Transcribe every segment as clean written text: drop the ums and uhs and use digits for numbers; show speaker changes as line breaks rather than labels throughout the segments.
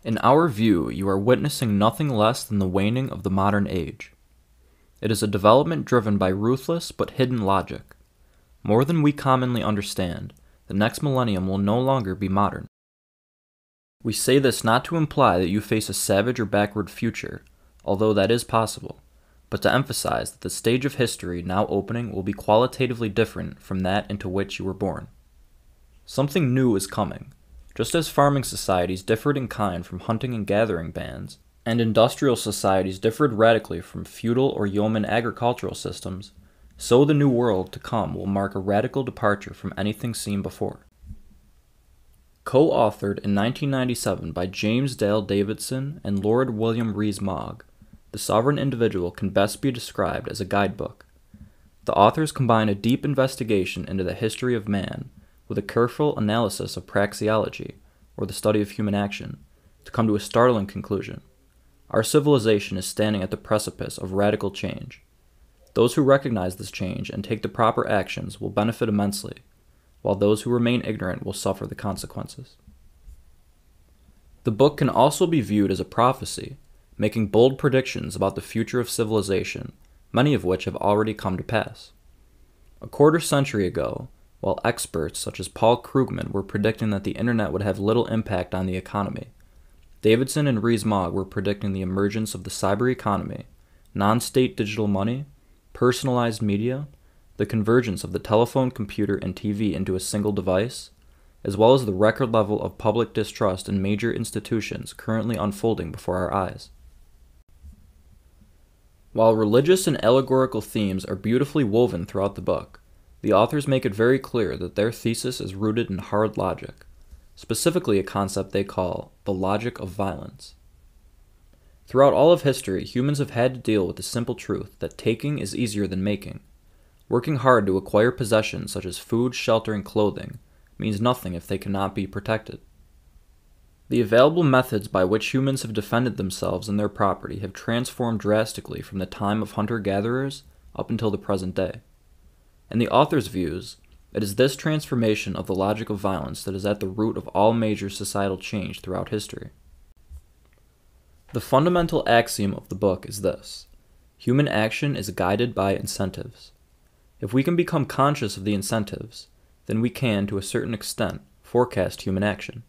In our view, you are witnessing nothing less than the waning of the modern age. It is a development driven by ruthless but hidden logic. More than we commonly understand, the next millennium will no longer be modern. We say this not to imply that you face a savage or backward future, although that is possible, but to emphasize that the stage of history now opening will be qualitatively different from that into which you were born. Something new is coming. Just as farming societies differed in kind from hunting and gathering bands, and industrial societies differed radically from feudal or yeoman agricultural systems, so the new world to come will mark a radical departure from anything seen before. Co-authored in 1997 by James Dale Davidson and Lord William Rees-Mogg, The Sovereign Individual can best be described as a guidebook. The authors combine a deep investigation into the history of man with a careful analysis of praxeology, or the study of human action, to come to a startling conclusion. Our civilization is standing at the precipice of radical change. Those who recognize this change and take the proper actions will benefit immensely, while those who remain ignorant will suffer the consequences. The book can also be viewed as a prophecy, making bold predictions about the future of civilization, many of which have already come to pass. A quarter century ago, while experts such as Paul Krugman were predicting that the internet would have little impact on the economy, Davidson and Rees-Mogg were predicting the emergence of the cyber economy, non-state digital money, personalized media, the convergence of the telephone, computer, and TV into a single device, as well as the record level of public distrust in major institutions currently unfolding before our eyes. While religious and allegorical themes are beautifully woven throughout the book, the authors make it very clear that their thesis is rooted in hard logic, specifically a concept they call the logic of violence. Throughout all of history, humans have had to deal with the simple truth that taking is easier than making. Working hard to acquire possessions such as food, shelter, and clothing means nothing if they cannot be protected. The available methods by which humans have defended themselves and their property have transformed drastically from the time of hunter-gatherers up until the present day. In the author's views, it is this transformation of the logic of violence that is at the root of all major societal change throughout history. The fundamental axiom of the book is this: human action is guided by incentives. If we can become conscious of the incentives, then we can, to a certain extent, forecast human action.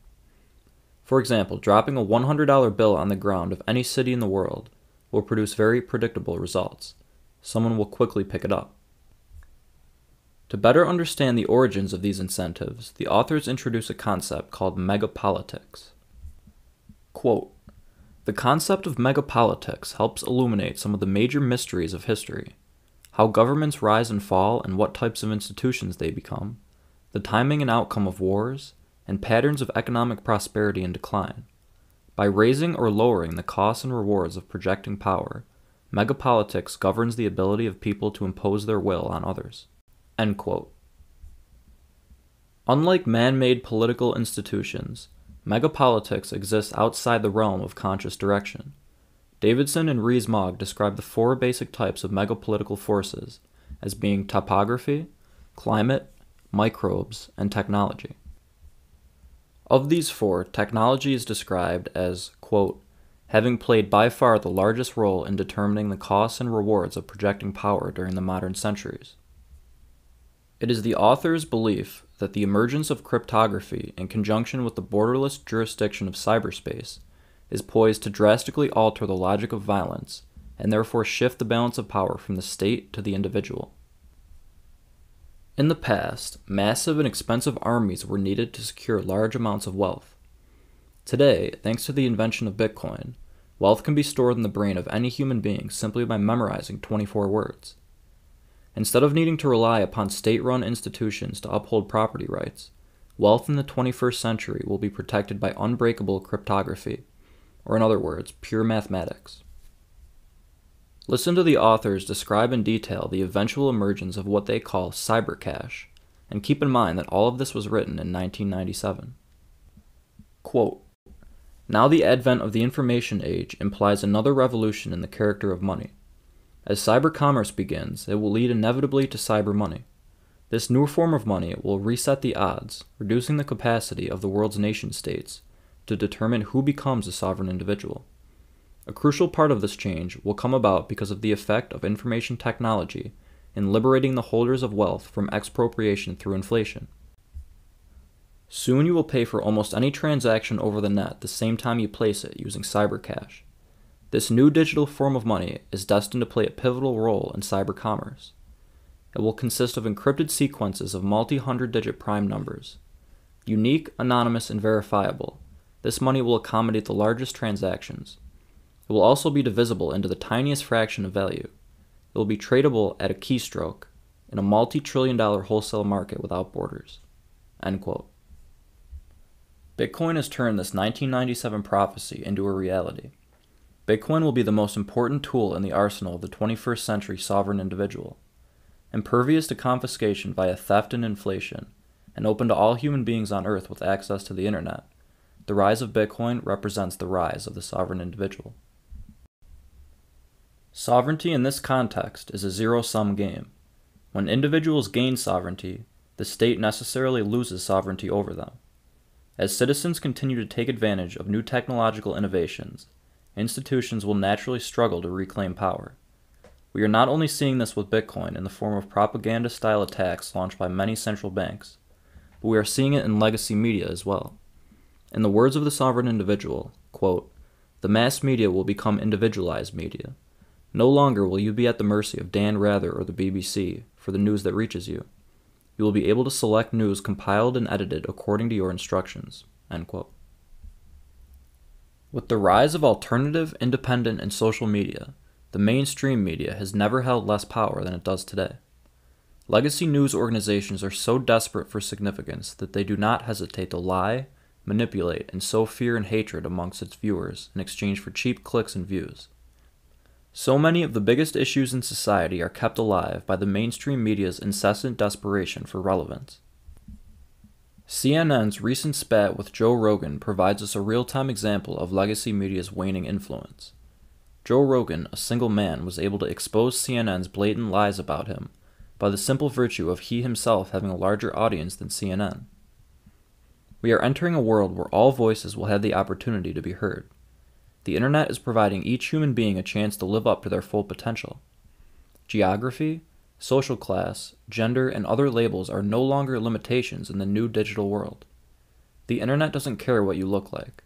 For example, dropping a $100 bill on the ground of any city in the world will produce very predictable results. Someone will quickly pick it up. To better understand the origins of these incentives, the authors introduce a concept called megapolitics. Quote, "The concept of megapolitics helps illuminate some of the major mysteries of history, how governments rise and fall and what types of institutions they become, the timing and outcome of wars, and patterns of economic prosperity and decline. By raising or lowering the costs and rewards of projecting power, megapolitics governs the ability of people to impose their will on others." End quote. Unlike man-made political institutions, megapolitics exists outside the realm of conscious direction. Davidson and Rees-Mogg describe the four basic types of megapolitical forces as being topography, climate, microbes, and technology. Of these four, technology is described as, quote, having played by far the largest role in determining the costs and rewards of projecting power during the modern centuries. It is the author's belief that the emergence of cryptography in conjunction with the borderless jurisdiction of cyberspace is poised to drastically alter the logic of violence and therefore shift the balance of power from the state to the individual. In the past, massive and expensive armies were needed to secure large amounts of wealth. Today, thanks to the invention of Bitcoin, wealth can be stored in the brain of any human being simply by memorizing 24 words. Instead of needing to rely upon state-run institutions to uphold property rights, wealth in the 21st century will be protected by unbreakable cryptography, or in other words, pure mathematics. Listen to the authors describe in detail the eventual emergence of what they call cybercash, and keep in mind that all of this was written in 1997. Quote, "Now the advent of the information age implies another revolution in the character of money. As cyber commerce begins, it will lead inevitably to cyber money. This new form of money will reset the odds, reducing the capacity of the world's nation-states to determine who becomes a sovereign individual. A crucial part of this change will come about because of the effect of information technology in liberating the holders of wealth from expropriation through inflation. Soon you will pay for almost any transaction over the net the same time you place it using cybercash. This new digital form of money is destined to play a pivotal role in cyber commerce. It will consist of encrypted sequences of multi-hundred-digit prime numbers. Unique, anonymous, and verifiable, this money will accommodate the largest transactions. It will also be divisible into the tiniest fraction of value. It will be tradable at a keystroke in a multi-trillion-dollar wholesale market without borders." End quote. Bitcoin has turned this 1997 prophecy into a reality. Bitcoin will be the most important tool in the arsenal of the 21st century sovereign individual. Impervious to confiscation via theft and inflation, and open to all human beings on Earth with access to the internet, the rise of Bitcoin represents the rise of the sovereign individual. Sovereignty in this context is a zero-sum game. When individuals gain sovereignty, the state necessarily loses sovereignty over them. As citizens continue to take advantage of new technological innovations, institutions will naturally struggle to reclaim power. We are not only seeing this with Bitcoin in the form of propaganda-style attacks launched by many central banks, but we are seeing it in legacy media as well. In the words of the sovereign individual, quote, "The mass media will become individualized media. No longer will you be at the mercy of Dan Rather or the BBC for the news that reaches you. You will be able to select news compiled and edited according to your instructions." End quote. With the rise of alternative, independent, and social media, the mainstream media has never held less power than it does today. Legacy news organizations are so desperate for significance that they do not hesitate to lie, manipulate, and sow fear and hatred amongst its viewers in exchange for cheap clicks and views. So many of the biggest issues in society are kept alive by the mainstream media's incessant desperation for relevance. CNN's recent spat with Joe Rogan provides us a real-time example of legacy media's waning influence. Joe Rogan, a single man, was able to expose CNN's blatant lies about him by the simple virtue of he himself having a larger audience than CNN. We are entering a world where all voices will have the opportunity to be heard. The internet is providing each human being a chance to live up to their full potential. Geography, social class, gender, and other labels are no longer limitations in the new digital world. The internet doesn't care what you look like.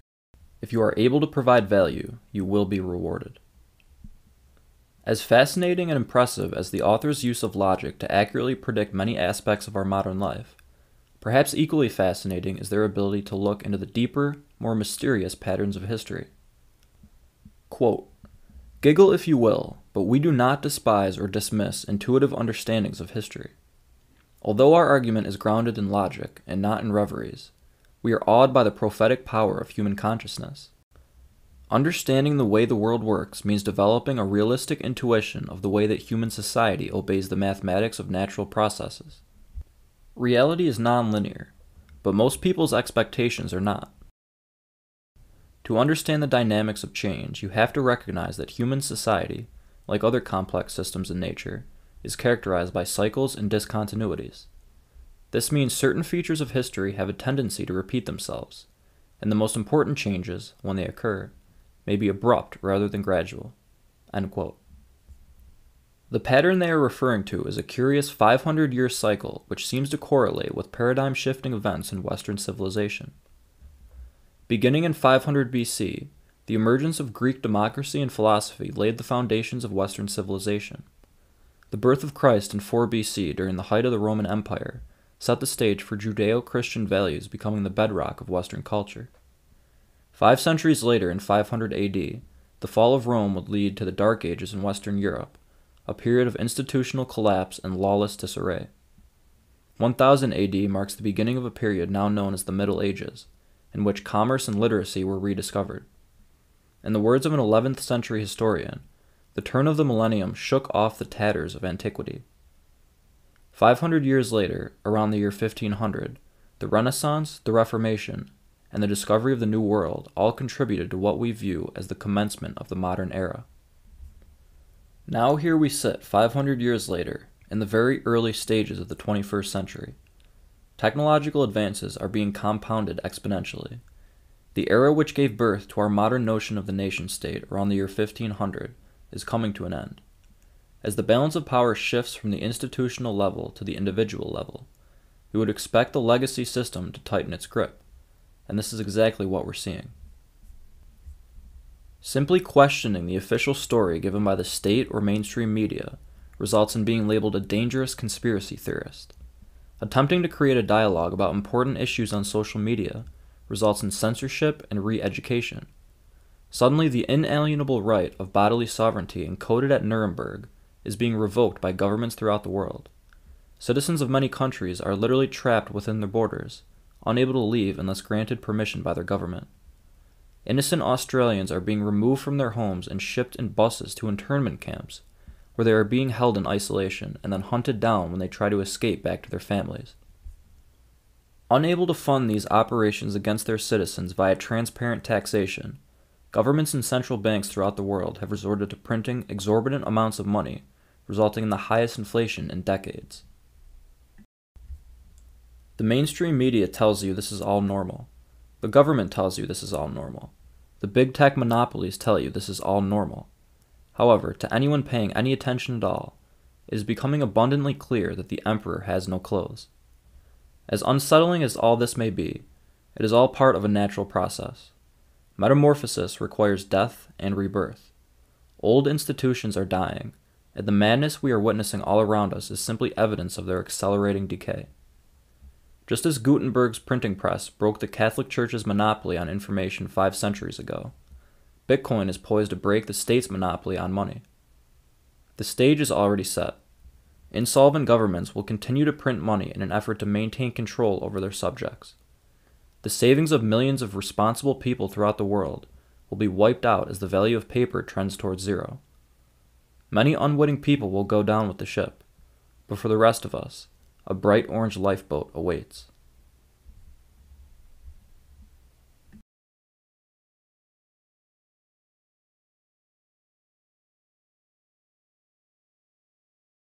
If you are able to provide value, you will be rewarded. As fascinating and impressive as the author's use of logic to accurately predict many aspects of our modern life, perhaps equally fascinating is their ability to look into the deeper, more mysterious patterns of history. Quote, "Giggle if you will, but we do not despise or dismiss intuitive understandings of history. Although our argument is grounded in logic and not in reveries, we are awed by the prophetic power of human consciousness. Understanding the way the world works means developing a realistic intuition of the way that human society obeys the mathematics of natural processes. Reality is nonlinear, but most people's expectations are not. To understand the dynamics of change, you have to recognize that human society, like other complex systems in nature, is characterized by cycles and discontinuities. This means certain features of history have a tendency to repeat themselves, and the most important changes, when they occur, may be abrupt rather than gradual." End quote. The pattern they are referring to is a curious 500-year cycle which seems to correlate with paradigm-shifting events in Western civilization. Beginning in 500 BC, the emergence of Greek democracy and philosophy laid the foundations of Western civilization. The birth of Christ in 4 BC during the height of the Roman Empire set the stage for Judeo-Christian values becoming the bedrock of Western culture. 5 centuries later, in 500 AD, the fall of Rome would lead to the Dark Ages in Western Europe, a period of institutional collapse and lawless disarray. 1000 AD marks the beginning of a period now known as the Middle Ages, in which commerce and literacy were rediscovered. In the words of an 11th century historian, the turn of the millennium shook off the tatters of antiquity. 500 years later, around the year 1500, the Renaissance, the Reformation, and the discovery of the New World all contributed to what we view as the commencement of the modern era. Now here we sit 500 years later, in the very early stages of the 21st century. Technological advances are being compounded exponentially. The era which gave birth to our modern notion of the nation-state around the year 1500 is coming to an end. As the balance of power shifts from the institutional level to the individual level, we would expect the legacy system to tighten its grip, and this is exactly what we're seeing. Simply questioning the official story given by the state or mainstream media results in being labeled a dangerous conspiracy theorist. Attempting to create a dialogue about important issues on social media results in censorship and re-education. Suddenly, the inalienable right of bodily sovereignty encoded at Nuremberg is being revoked by governments throughout the world. Citizens of many countries are literally trapped within their borders, unable to leave unless granted permission by their government. Innocent Australians are being removed from their homes and shipped in buses to internment camps, where they are being held in isolation and then hunted down when they try to escape back to their families. Unable to fund these operations against their citizens via transparent taxation, governments and central banks throughout the world have resorted to printing exorbitant amounts of money, resulting in the highest inflation in decades. The mainstream media tells you this is all normal. The government tells you this is all normal. The big tech monopolies tell you this is all normal. However, to anyone paying any attention at all, it is becoming abundantly clear that the emperor has no clothes. As unsettling as all this may be, it is all part of a natural process. Metamorphosis requires death and rebirth. Old institutions are dying, and the madness we are witnessing all around us is simply evidence of their accelerating decay. Just as Gutenberg's printing press broke the Catholic Church's monopoly on information 5 centuries ago, Bitcoin is poised to break the state's monopoly on money. The stage is already set. Insolvent governments will continue to print money in an effort to maintain control over their subjects. The savings of millions of responsible people throughout the world will be wiped out as the value of paper trends towards zero. Many unwitting people will go down with the ship, but for the rest of us, a bright orange lifeboat awaits.